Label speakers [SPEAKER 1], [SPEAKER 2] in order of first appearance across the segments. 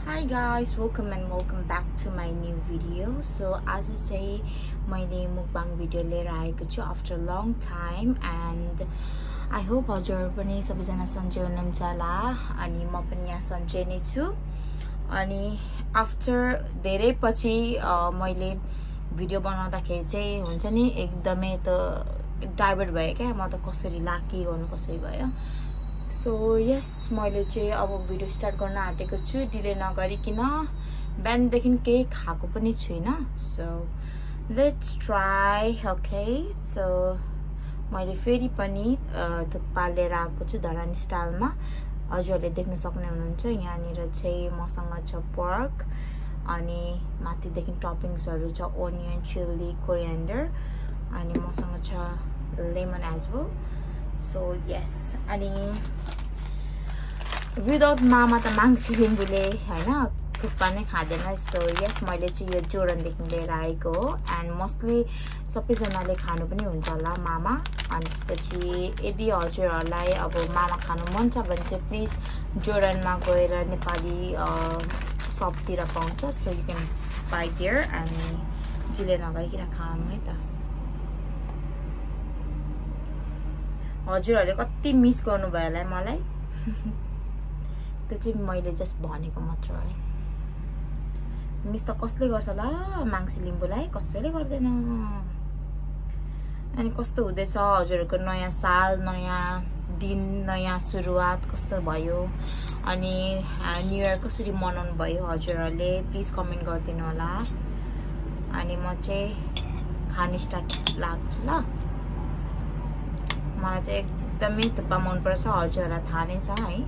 [SPEAKER 1] Hi guys, welcome back to my new video. So as I say, मैले mukbang video लिएर आएको छु after long time and I hope हजुर पनि सबैजना सन्चै हुनुहुन्छ होला अनि म पनि यहाँ सन्चै नै छु अनि after धेरै पछि मैले भिडियो बनाउँदाखेरि चाहिँ हुन्छ नि एकदमै त डाइभर्ट भयो क्या म त कसरी लाकी गर्नु कसरी भयो So yes, मैले चाहिँ अब भिडियो स्टार्ट गर्न आँटेको छु डिले नगरिकिन बिहानदेखि केही खाएको पनि छुइनँ so let's try okay so मैले फेरि पनि थुक्पा लिएर आएको छु धरानी स्टाइलमा हजुरहरूले देख्न सक्ने हुनुहुन्छ यहाँनिर चाहिँ मसँग छ पर्क अनि माथिदेखि टपिङ्सहरू छ ओनियन चिल्ली कोरिएन्डर अनि मसँग छ lemon as well So yes, अनि without मामा त माङ्सी लिम्बुले हैन थुक्पा नै खाँदैन सो यस मैले चाहिँ यो जोरनदेखि लिएर आएको हो एन्ड मोस्टली सबैजनाले खानु पनि हुन्छ होला मामा अनि त्यसपछि यदि हजुरहरूलाई अब मामा खानु मन छ भने चाहिँ प्लिज जोरनमा गएर नेपाली सपतिर पाउँछ so you can by there अनि डिले नगरिकन खाऊँ है त हजुरहरूले कति मिस गर्नुभयो होला मलाई त्यो चाहिँ मैले जस्ट भनेको मात्र है मिस त कसले गर्छ होला माङ्सी लिम्बुलाई कसैले गर्दैन अनि कस्तो हुँदैछ हजुरहरूको नयाँ साल नयाँ दिन नयाँ सुरुवात कस्तो भयो अनि न्यू इयर कसरी मनाउनु भयो हजुरहरूले प्लिज कमेन्ट गरिदिनु होला अनि म चाहिँ खानु स्टार्ट लाग्छु ल मलाई चाहिँ एकदमै थुक्पा मनपर्छ हजुरहरूलाई थाहा नै छ है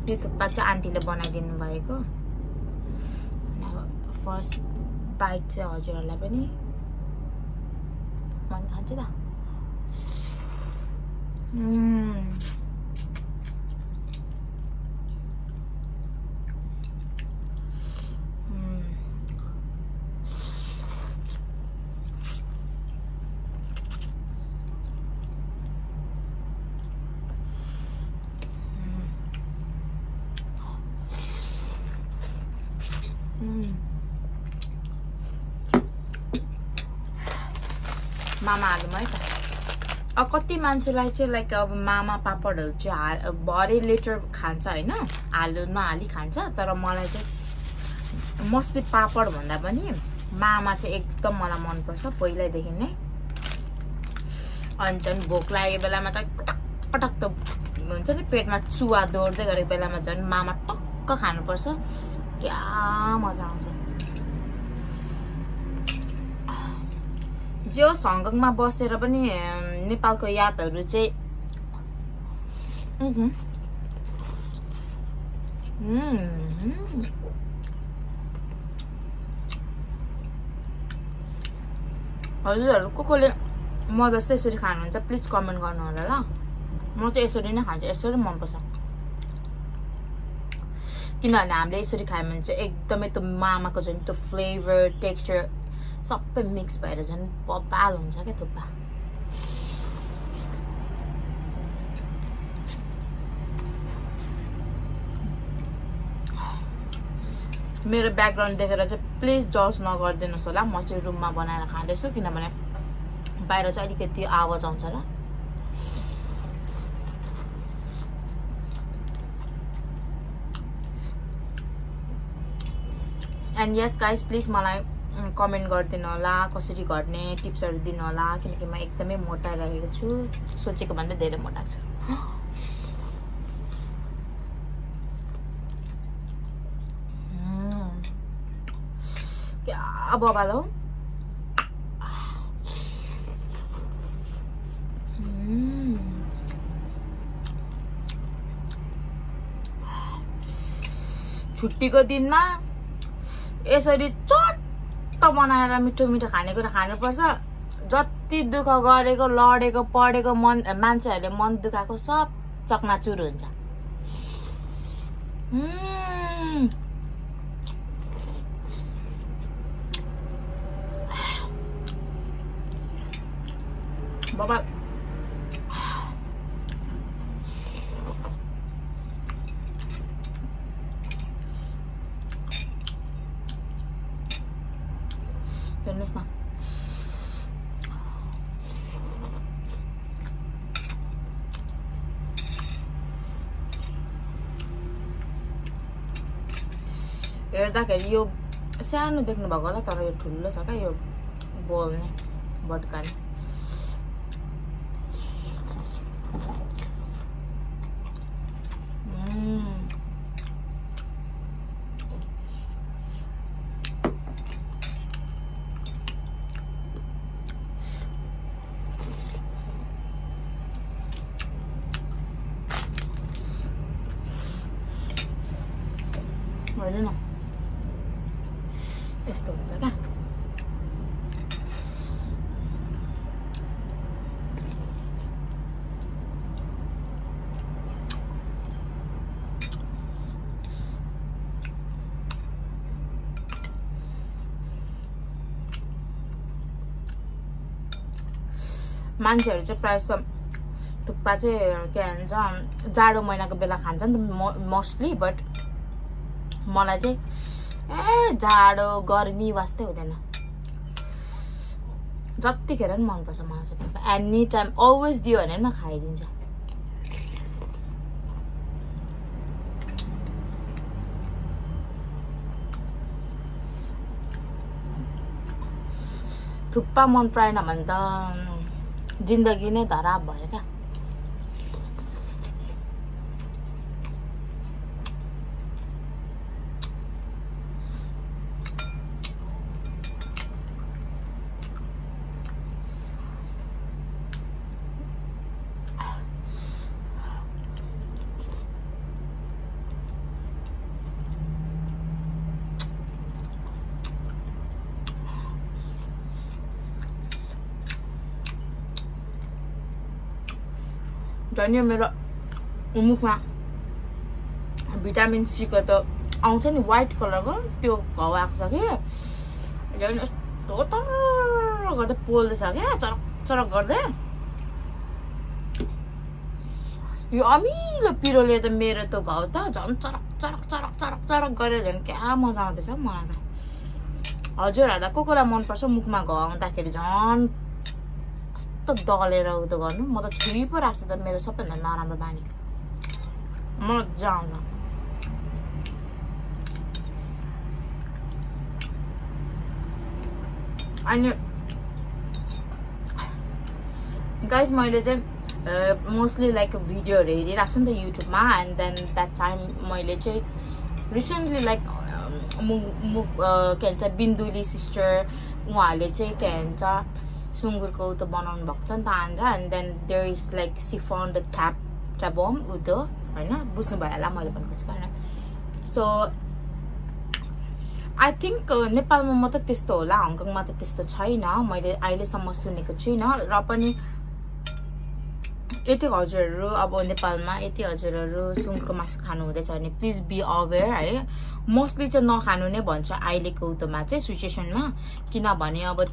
[SPEAKER 1] यो थुक्पा चाहिँ आन्टीले बनाइदिनु भएको फर्स्ट बाइट चाहिँ हजुरहरूलाई पनि मन खान्छ त मामा हालौँ है त अब कति मान्छेलाई चाहिँ लाइक अब मामा पापडहरू चाहिँ भरे लिटर खान्छ होइन हाल्नु नहाली खान्छ तर मलाई चाहिँ मस्ती पापड भन्दा पनि मामा चाहिँ एकदम मलाई मनपर्छ पहिल्यैदेखि नै अनि झन् भोक लागेको बेलामा त पटक पटक त हुन्छ नि पेटमा चुवा दौड्दै गरेको बेलामा झन् मामा टक्क खानुपर्छ क्या मजा आउँछ जो हङकङमा बसेर पनि नेपालको यादहरू चाहिँ हजुरहरू कसले म जस्तै यसरी खानुहुन्छ प्लिज कमेन्ट गर्नु होला ल म चाहिँ यसरी नै खान्छु यसरी मनपर्छ किनभने हामीले यसरी खायौँ भने चाहिँ एकदमै त्यो मामाको जुन त्यो फ्लेभर टेक्सचर सबै मिक्स भएर झन् बबाल हुन्छ क्या थुक्पा मेरो ब्याकग्राउन्ड देखेर चाहिँ प्लिज जज नगरिदिनुहोस् होला म चाहिँ रुममा बनाएर खाँदैछु किनभने बाहिर चाहिँ अलिकति आवाज आउँछ law and yes guys please मलाई कमेन्ट गरिदिनु होला कसरी गर्ने टिप्सहरू दिनु होला किनकि म एकदमै मोटा रहेको छु सोचेको भन्दा धेरै मोटा छु क्या बबाल हो छुट्टीको दिनमा यसरी चट बनाएर मिठो मिठो खानेकुरा खानुपर्छ जति दुःख गरेको लडेको पढेको मन मान्छेहरूले मन दुखाएको सब चकनाचुर हुन्छ बाबा हेर्नुस् न हेर्दाखेरि यो सानो देख्नु भएको होला तर यो ठुलो छ क्या यो बोल्ने बटकाले होइन यस्तो हुन्छ क्या मान्छेहरु चाहिँ प्रायः जस्तो थुक्पा चाहिँ के भन्छ जाडो महिनाको बेला खान्छ नि त मोस्टली बट मलाई चाहिँ जाडो गर्मी वास्तै हुँदैन जतिखेर पनि मनपर्छ मलाई चाहिँ थुक्पा एनी टाइम अलवेज दियो भने पनि खाइदिन्छ थुक्पा मन परेन भने त जिन्दगी नै धराब भयो क्या झन् यो मेरो मुखमा भिटामिन सी को त आउँछ नि व्हाइट कलरको त्यो घाउ आएको छ कि झन् यस्तो तर गर्दै पोल्दैछ क्या चरक चरक गर्दै यो अमिलो पिरोले त मेरो त घाउ त झन् चरक चरक चरक चरक चरक गरेर झन् क्या मजा आउँदैछ मलाई त हजुरहरूलाई कोलाई मनपर्छ मुखमा घाउ आउँदाखेरि झन् दलेर उतो गर्नु म त छुरी पो राख्छु त मेरो सबैभन्दा नराम्रो बानी मजा आउँछ अनि गाइस मैले चाहिँ मोस्टली लाइक भिडियोहरू हेरिरहेको छु नि त युट्युबमा एन्ड देन द्याट टाइम मैले चाहिँ रिसेन्टली लाइक के भन्छ बिन्दुली सिस्टर उहाँहरूले चाहिँ के भन्छ सुँगुरको उतो बनाउनु भएको छ नि त आन्द्रा and then there is like she found the ट्याबोम उतो होइन बुझ्नु भयो होला मैले भनेको चाहिँ होइन सो आई थिङ्क नेपालमा मात्र त्यस्तो होला हङकङमा त त्यस्तो छैन मैले अहिलेसम्म सुनेको छुइनँ र पनि यति हजुरहरू अब नेपालमा यति हजुरहरू सुँगुरको मासु खानु हुँदैछ भने प्लिज बी अवेर है मोस्टली चाहिँ नखानु नै भन्छ अहिलेको उतोमा चाहिँ सिचुएसनमा किनभने अब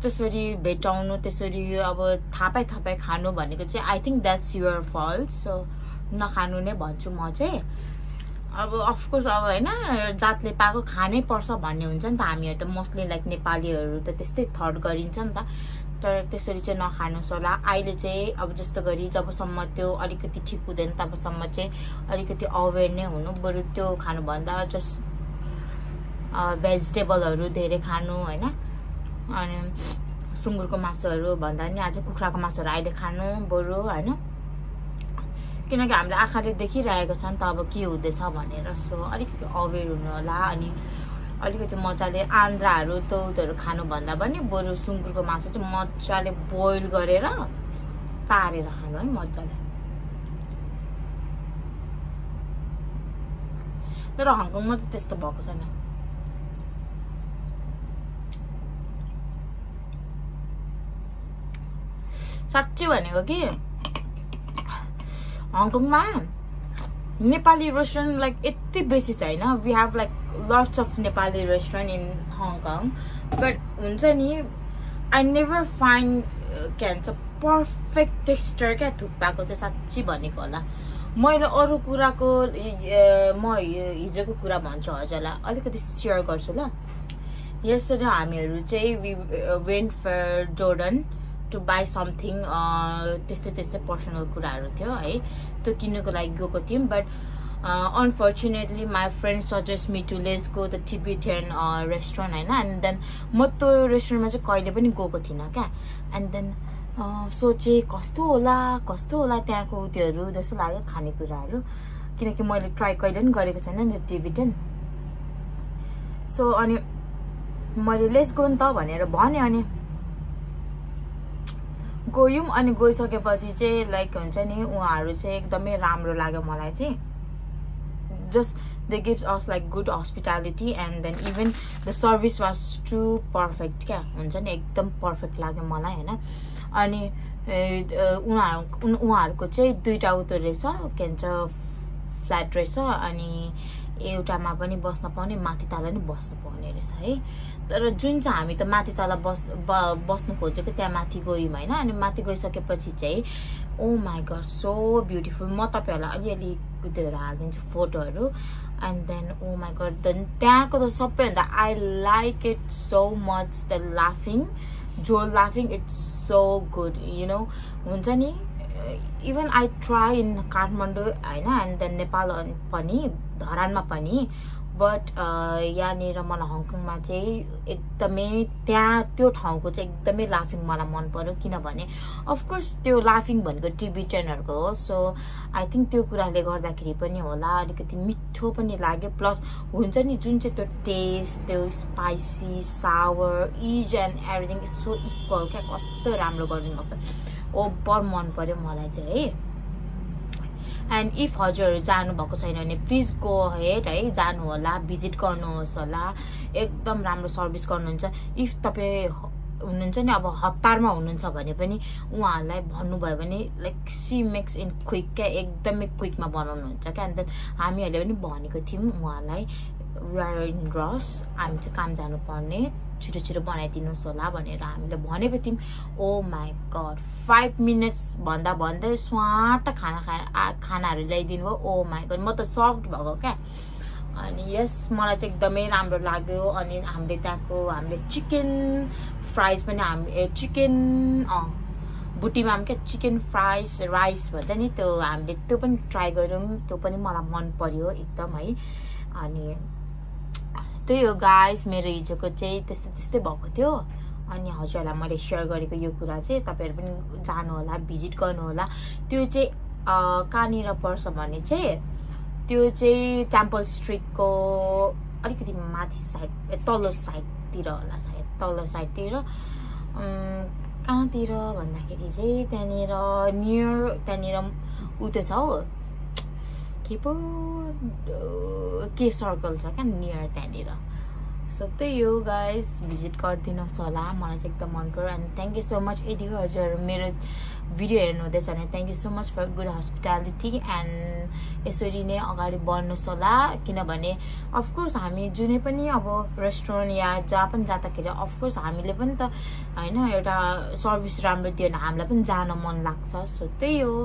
[SPEAKER 1] त्यसरी भेटाउनु त्यसरी अब थापै खानु भनेको चाहिँ I think that's your fault so नखानु नै भन्छु म चाहिँ अब अफकोर्स अब होइन जातले पाएको खानै पर्छ भन्ने हुन्छ नि त हामीहरू त मोस्टली लाइक नेपालीहरू त त्यस्तै थट गरिन्छ नि त तर त्यसरी चाहिँ नखानुहोस् होला अहिले चाहिँ अब जस्तो गरी जबसम्म त्यो अलिकति ठिक हुँदैन तबसम्म चाहिँ अलिकति अवेर नै हुनु बरु त्यो खानुभन्दा जस्ट भेजिटेबलहरू धेरै खानु होइन अनि सुँगुरको मासुहरू भन्दा नि अझै कुखुराको मासुहरू अहिले खानु बरु होइन किनकि हामीले आँखाले देखिरहेको छ नि त अब के हुँदैछ भनेर सो अलिकति अवेर हुनु होला अनि अलिकति मजाले आन्द्राहरू तौदहरू खानुभन्दा पनि बरु सुँगुरको मासु चाहिँ मजाले बोइल गरेर तारेर खानु है मजाले तर हङकङमा त त्यस्तो भएको छैन साँच्चै भनेको कि हङकङमा नेपाली रेस्टुरेन्ट लाइक यति बेसी छैन we have like lots of Nepali restaurant in Hong Kong but हुन्छ नि आई नेभर फाइन्ड के भन्छ पर्फेक्ट टेक्स्चर क्या थुक्पाको चाहिँ साँच्ची भनेको होला मैले अरू कुराको म हिजोको कुरा भन्छु हजुरलाई अलिकति सेयर गर्छु ल yesterday हामीहरु चाहिँ we went for Jordan to buy something त्यस्तै पर्सनल कुराहरु थियो है त्यो किन्नको लागि गएको थियौं but unfortunately my friend suggested me to let's go the Tibetan restaurant हैन and then म त्यो रेस्टुरेन्टमा चाहिँ कहिले पनि गएको थिइन क्या and then सोचे कस्तो होला त्यहाँको उत्योहरु जस्तो लाग्यो खानेकुराहरु किनकि मैले ट्राई कहिले पनि गरेको छैन नि टिबेटन सो अनि मैले लेट्स गो नि त भनेर भने अनि गयौं अनि गइसकेपछि चाहिँ लाइक हुन्छ नि उहाँहरु चाहिँ एकदमै राम्रो लाग्यो मलाई चाहिँ just they gives us like good hospitality and then even the service was too perfect क्या हुन्छ नि एकदम पर्फेक्ट लाग्यो मलाई हैन अनि उहाँहरुको चाहिँ दुईटा उतो रहेछ के भन्छ फ्ल्याट रहेछ अनि एउटामा पनि बस्न पाउने माथि तला नि बस्न पाउने रहेछ है तर जुन चाहिँ हामी त माथि तला बस्नु खोजेको त्यहाँ माथि गयौं हैन अनि माथि गइसकेपछि चाहिँ oh my God so beautiful म तपाईहरुलाई अलिअलि कुदेर हाल्दिन्छु फोटोहरु and then oh my god त्यहाँको त सबैभन्दा I like it so much the laughing it's so good you know हुन्छ नि even I try in Kathmandu हैन and then नेपाल पनि धरानमा पनि but यहाँनिर मलाई हङकङमा चाहिँ एकदमै त्यहाँ त्यो ठाउँको चाहिँ एकदमै लाफिङ मलाई मन पर्यो किनभने अफ कोर्स त्यो लाफिङ भनेको टिबेटनहरुको हो सो आई थिंक त्यो कुराले गर्दाखेरि पनि होला अलिकति मिठो पनि लाग्यो प्लस हुन्छ नि जुन चाहिँ त्यो टेस्ट त्यो spicy sour is and everything is so equal क्या कस्तो राम्रो गर्नुभएको ओभर मन पर्यो मलाई चाहिँ है and if हजुरहरु जानु भएको छैन भने प्लिज गो अहेड है जानु होला भिजिट गर्नुहोस् होला एकदम राम्रो सर्भिस गर्नुहुन्छ इफ तपाई हुनुहुन्छ नि अब हतारमा हुनुहुन्छ भने पनि उहाँहरुलाई भन्नुभयो भने like she makes in quick क्या एकदमै क्विकमा बनाउनुहुन्छ क्या अनि हामीहरुले पनि भनेको थियौं उहाँलाई वी आर इन रस हामी चाहिँ काम जानु पर्ने छिटो बनाइदिनुस् होला भनेर हामीले भनेको थियौं ओ माय गॉड 5 मिनेट्स भन्दा भन्दै स्वाट खानाहरु ल्याइदिनु भयो ओ माय गॉड म त सक्ड भएको क्या अनि यस मलाई चाहिँ एकदमै राम्रो लाग्यो अनि हामीले चिकन फ्राइज पनि हामी चिकन बुटीमा के चिकन फ्राइज राइस भन्छ नि त्यो हामीले त्यो पनि ट्राई गर्यौं त्यो पनि मलाई मन पर्यो एकदम है अनि त्यही हो गाइस मेरो हिजोको चाहिँ त्यस्तै भएको थियो अनि हजुरहरुलाई मैले शेयर गरेको यो कुरा चाहिँ तपाईहरु पनि जानु होला भिजिट गर्नु होला त्यो चाहिँ कहाँनिर पर्छ भने चाहिँ त्यो चाहिँ टेम्पल स्ट्रीटको अलिकति माथि साइड तल्लो साइडतिर होला सायद तल्लो साइडतिर कहाँतिर भन्दाखेरि चाहिँ त्यहाँनिर नियर त्यहाँनिर उते छ हो के सर्कल छ क्या नियर त्यहाँनिर सो त्यही हो गाइस भिजिट गरिदिनुहोस् होला मलाई चाहिँ एकदम मन पर्यो and thank you so much यदि हजुरहरु मेरो भिडियो हेर्नुहुँदैछ भने thank you so much for good hospitality and यसरी नै अगाडि बढ्नुहोस् होला किनभने अफकोर्स हामी जुनै पनि अब रेस्टुरेन्ट या जहाँ पनि जाँदाखेरि अफकोर्स हामीले पनि त हैन एउटा सर्भिस राम्रो दियो भने हामीलाई पनि जान मन लाग्छ सो त्यही हो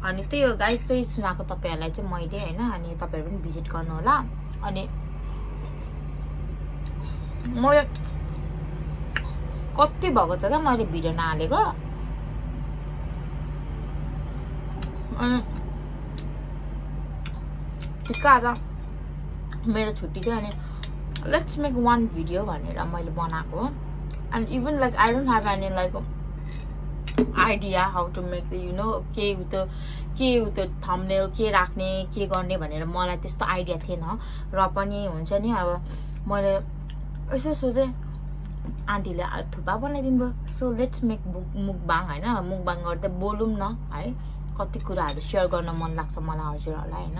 [SPEAKER 1] अनि त्यही हो गाइस त्यही सुनाको तपाईहरुलाई चाहिँ मैले हैन अनि तपाईहरु पनि भिजिट गर्नु होला अनि मैले कति भएको त मैले भिडियो नहालेको अनि ठिक आज मेरो छुट्टी थियो अनि लेट्स मेक one भिडियो भनेर मैले बनाएको and even like I don't have any like idea how to make you know के उतो थम्बनेल के राख्ने के गर्ने भनेर मलाई त्यस्तो आइडिया थिएन र पनि हुन्छ नि अब मैले यसो सोचे आन्टीले थुपा बनाइदिनु भयो सो लेट्स मेक मुकबाङ हैन मुकबाङ गर्दै बोलौं न है कति कुराहरु शेयर गर्न मन लाग्छ मलाई हजुरहरुलाई हैन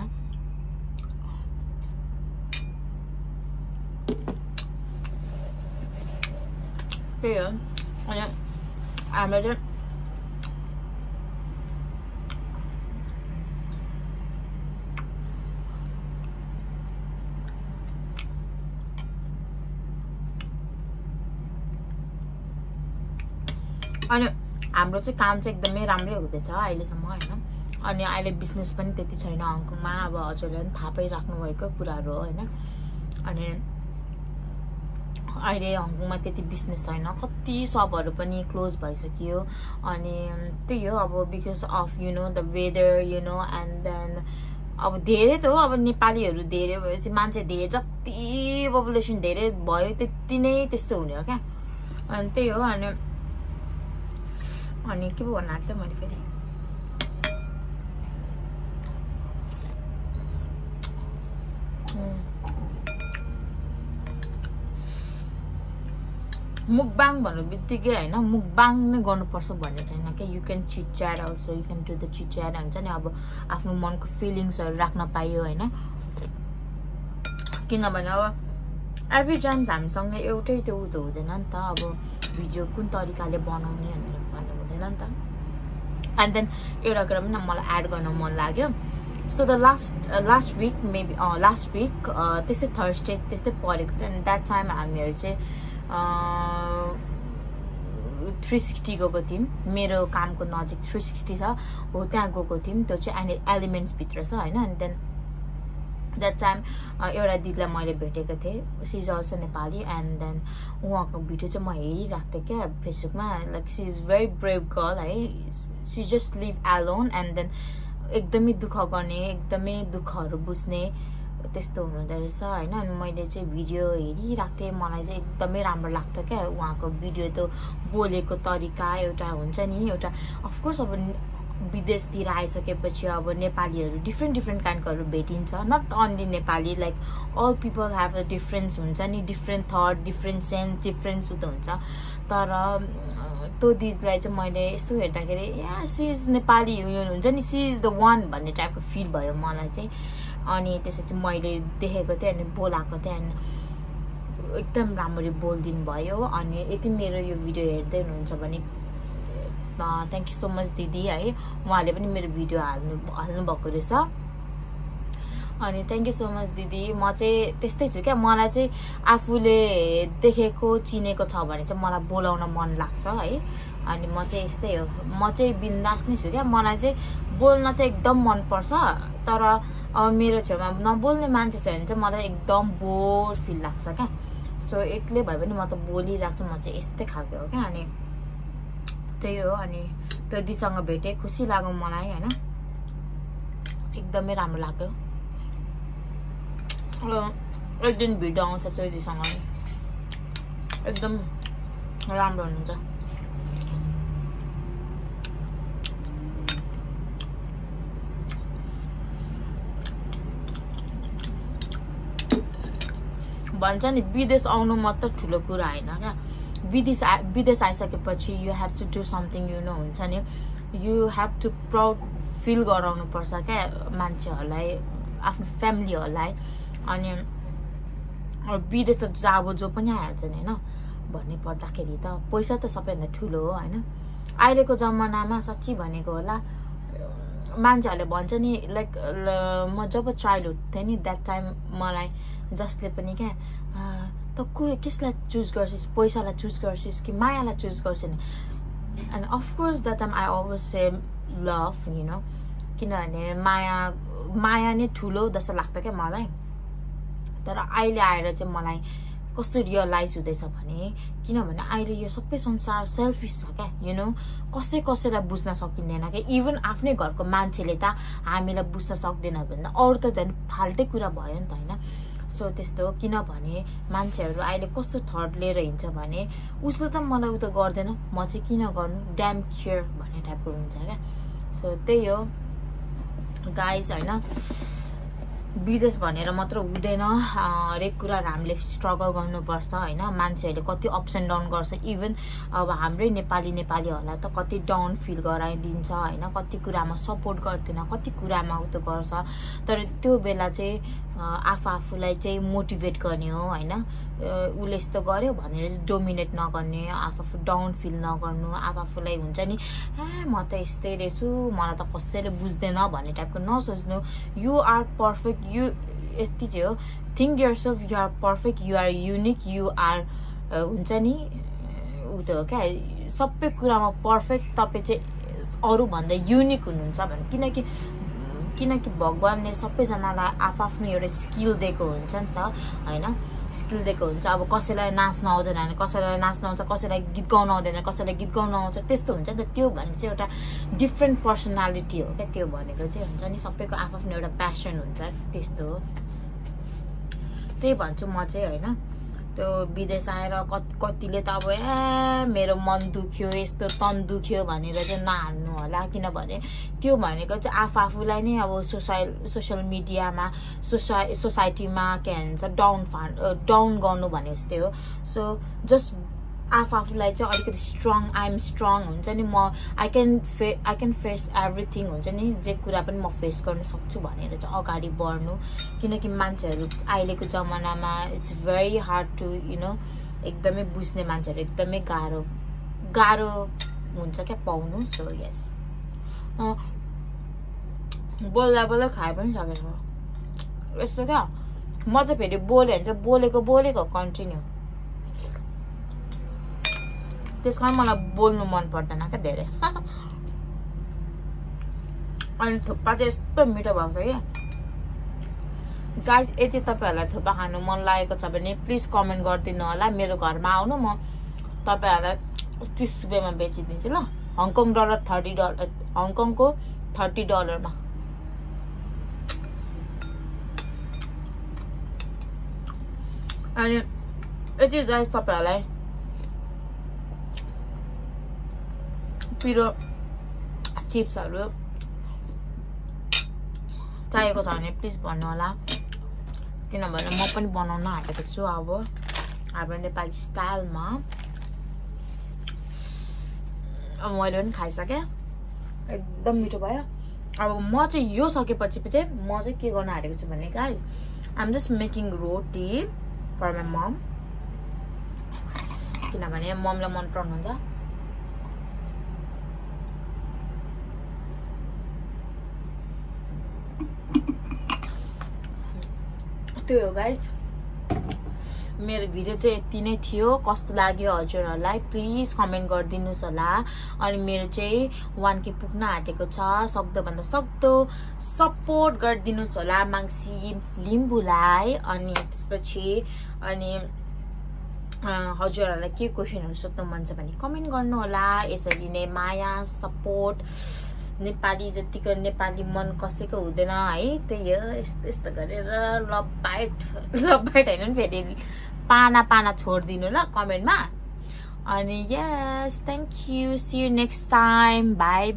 [SPEAKER 1] त्यही हो अनि हामीले चाहिँ अनि हाम्रो चाहिँ काम चाहिँ एकदमै राम्रै हुँदैछ अहिलेसम्म हैन अनि अहिले बिजनेस पनि त्यति छैन हङकङमा अब हजुरले पनि थाहा पाइराख्नु भएको कुराहरु हो हैन अनि अहिले हङकङमा त्यति बिजनेस छैन, कति सपहरू पनि क्लोज भइसक्यो। अनि त्यही हो अब because of you know the weather you know and then अब धेरै त हो, अब नेपालीहरू धेरै भएपछि मान्छे धेरै जति पपुलेसन धेरै भयो त्यति नै त्यस्तो हुने हो क्या। अनि त्यही हो। अनि के पो भन्नु आँट्यो मैले फेरि मुकबाङ भन्नु बित्तिकै होइन मुकबाङ नै गर्नुपर्छ भन्ने छैन क्या। You can chit chat also, you can do the chit chat हुन्छ नि। अब आफ्नो मनको फिलिङ्सहरू राख्न पाइयो होइन, किनभने अब एभ्री टाइम्स हामीसँग एउटै त्यो उ त हुँदैन नि त। अब भिडियो कुन तरिकाले बनाउने भनेर भन्नु हुँदैन नि त। एन्ड देन एउटा कुरा पनि मलाई एड गर्न मन लाग्यो। So the last week maybe last week त्यस्तै थर्सडे त्यस्तै परेको थियो। अनि द्याट टाइम हामीहरू चाहिँ 360 गएको थियौँ। मेरो कामको नजिक 360 छ हो, त्यहाँ गएको थियौँ। त्यो चाहिँ एलिमेन्ट्सभित्र छ होइन। अनि देन द्याट टाइम एउटा दिदीलाई मैले भेटेको थिएँ, she is also Nepali. And then उहाँको भिडियो चाहिँ म हेरिरहेको थिएँ क्या फेसबुकमा। Like she is very brave girl है, she just live alone and then एकदमै दुःख गर्ने, एकदमै दुःखहरू बुझ्ने त्यस्तो हुनुहुँदो रहेछ होइन। अनि मैले चाहिँ भिडियो हेरिरहेको थिएँ, मलाई चाहिँ एकदमै राम्रो लाग्थ्यो क्या उहाँको भिडियो। त्यो बोलेको तरिका एउटा हुन्छ नि, एउटा अफकोर्स अब विदेशतिर आइसकेपछि अब नेपालीहरू डिफ्रेन्ट काइन्डकोहरू भेटिन्छ, not only Nepali, like all people have a difference हुन्छ नि, different thought, different sense, difference उ त हुन्छ। तर त्यो दिदीलाई चाहिँ मैले यस्तो हेर्दाखेरि या सी इज नेपाली हुन्छ नि, सी इज द वान भन्ने टाइपको फिल भयो मलाई चाहिँ। अनि त्यसपछि मैले देखेको थिएँ अनि बोलाएको थिएँ अनि एकदम राम्ररी बोलिदिनु भयो। अनि यदि मेरो यो भिडियो हेर्दै हुनुहुन्छ भने थ्याङ्क यू सो मच दिदी है, उहाँले पनि मेरो भिडियो हाल्नु भएको रहेछ। अनि थ्याङ्क यू सो मच दिदी। म चाहिँ त्यस्तै छु क्या, मलाई चाहिँ आफूले देखेको चिनेको छ भने चाहिँ मलाई बोलाउन मन लाग्छ है। अनि म चाहिँ यस्तै हो, म चाहिँ बिन्दास नै छु क्या। मलाई चाहिँ बोल्न चाहिँ एकदम मनपर्छ, तर मेरो छेउमा नबोल्ने मान्छे छ भने चाहिँ मलाई एकदम बोर फिल लाग्छ क्या। सो एक्लै भए पनि म त बोलिरहेको छु, म चाहिँ यस्तै खालको हो क्या। अनि त्यही हो। अनि त्यो दिदीसँग भेटेँ, खुसी लाग्यो मलाई होइन, एकदमै राम्रो लाग्यो। एक दिन भिडियो आउँछ त्यो दिदीसँग, एकदम राम्रो हुनुहुन्छ। भन्छ नि विदेश आउनु मात्र ठुलो कुरा होइन क्या। विदेश आइसकेपछि you have to do something you know हुन्छ नि, you have to proud feel गराउनु पर्छ क्या मान्छेहरूलाई, आफ्नो फ्यामिलीहरूलाई। अनि विदेश त अब जो पनि आइहाल्छ नि होइन, भन्ने पर्दाखेरि त पैसा त सबैभन्दा ठुलो हो होइन। अहिलेको जमानामा साँच्ची भनेको होला मान्छेहरूले भन्छ नि, लाइक म जब चाइल्डहुड थिएँ नि द्याट टाइम मलाई जसले पनि क्या त कसलाई चुज गर्छस्, पैसालाई चुज गर्छस् कि मायालाई चुज गर्छ नि। And of course that time I always say love you know, किनभने माया नै ठुलो जस्तो लाग्छ क्या मलाई। तर अहिले आएर चाहिँ मलाई कस्तो रियलाइज हुँदैछ भने, किनभने अहिले यो सबै संसार सेल्फिस छ क्या यु नो, कसैलाई बुझ्न सकिँदैन क्या। इभन आफ्नै घरको मान्छेले त हामीलाई बुझ्न सक्दैन भने अरू त झन् फाल्टै कुरा भयो नि त होइन। सो त्यस्तो हो, किनभने मान्छेहरू अहिले कस्तो थट लिएर हिँड्छ भने उसले त मलाई उ त गर्दैन, म चाहिँ किन गर्नु, ड्याम केयर भन्ने टाइपको हुन्छ क्या। सो त्यही हो गाइज होइन, विदेश भनेर मात्र हुँदैन, हरेक कुरा हामीले स्ट्रगल गर्नुपर्छ होइन। मान्छेहरूले कति अप्स एन्ड डाउन गर्छ, इभन अब हाम्रै नेपालीहरूलाई त कति डाउन फिल गराइदिन्छ होइन, कति कुरामा सपोर्ट गर्दैन, कति कुरामा उ त गर्छ। तर त्यो बेला चाहिँ आफूलाई चाहिँ मोटिभेट गर्ने हो होइन, उसले यस्तो गर्यो भनेर चाहिँ डोमिनेट नगर्ने, आफू डाउन फिल नगर्नु, आफूलाई हुन्छ नि म त यस्तै रहेछु, मलाई त कसैले बुझ्दैन भन्ने टाइपको नसोच्नु। यु आर पर्फेक्ट, यु यति चाहिँ हो, think yourself you are perfect, you are unique, you are हुन्छ नि उ त हो क्या, सबै कुरामा पर्फेक्ट। तपाईँ चाहिँ अरूभन्दा युनिक हुनुहुन्छ भने, किनकि किनकि भगवानले सबैजनालाई आफ्नो एउटा स्किल दिएको हुन्छ नि त हैन स्किल दिएको हुन्छ अब कसैलाई नाच्न आउँदैन भने कसैलाई नाच्न आउँछ कसैलाई गीत गाउन आउँदैन कसैलाई गीत गाउन आउँछ त्यस्तो हुन्छ नि त त्यो भने चाहिँ एउटा डिफ्रेन्ट पर्सनालिटी हो क्या त्यो भनेको चाहिँ हुन्छ नि सबैको आफ्नो एउटा प्यासन हुन्छ त्यस्तो हो त्यही भन्छु म चाहिँ हैन त्यो विदेश आएर कतिले त अब मेरो मन दुख्यो यस्तो तन दुख्यो भनेर चाहिँ नहाल्नु होला किनभने त्यो भनेको चाहिँ आफूलाई नै अब सोशल मिडियामा सोसाइटीमा के भन्छ डाउन गर्नु भने जस्तै हो सो जस्ट आफूलाई चाहिँ अलिकति स्ट्रङ आई एम स्ट्रङ हुन्छ नि म आई क्यान फेस एभ्रिथिङ हुन्छ नि जे कुरा पनि म फेस गर्न सक्छु भनेर चाहिँ अगाडि बढ्नु किनकि मान्छेहरू अहिलेको जमानामा it's very hard to you know एकदमै बुझ्ने मान्छेहरू एकदमै गाह्रो हुन्छ क्या पाउनु सो यस बोल्दा खाए पनि सकेको यस्तो क्या म चाहिँ फेरि बोल्यो भने चाहिँ बोलेको कन्टिन्यू त्यस कारण मलाई बोल्नु मन पर्दैन क्या धेरै अनि थुक्पा चाहिँ यस्तो मिठो भएको छ कि गाइस यदि तपाईहरुलाई थुक्पा खानु मन लागेको छ भने प्लिज कमेन्ट गरिदिनु होला मेरो घरमा आउनु म तपाईहरुलाई 30 रुपैयाँमा बेचिदिन्छु ल हङकङ डलर $30 हङकङको $30 मा अनि यदि गाइस तपाईहरुलाई पिरो चिप्सहरु चाहिएको छ भने प्लिज भन्नु होला किनभने म पनि बनाउन आँटेको छु अब हाम्रो नेपाली स्टाइलमा अब मैले पनि खाइसके एकदम मिठो भयो अब म चाहिँ यो सकेपछि चाहिँ म चाहिँ के गर्न आँटेको छु भने guys I am just making roti for my mom किनभने ममलाई मन पर्नुहुन्छ त्यो हो गाइस मेरो भिडियो चाहिँ यति नै थियो कस्तो लाग्यो हजुरहरुलाई प्लिज कमेन्ट गरिदिनुस् होला अनि मेरो चाहिँ 1K पुग्न आँटेको छ सक्दो भन्दा सक्दो सपोर्ट गरिदिनुस् होला माङ्सी लिम्बुलाई अनि त्यसपछि अनि हजुरहरुलाई के क्वेशनहरु सोध्नु मन छ भने कमेन्ट गर्नु होला यसरी नै माया सपोर्ट नेपाली जतिको नेपाली मन कसैको हुँदैन है त्यही हो यस्तो गरेर लभ बाइट हैन नि फेरि पाना छोड्दिनु ल कमेन्टमा अनि yes thank you see you next time bye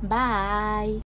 [SPEAKER 1] bye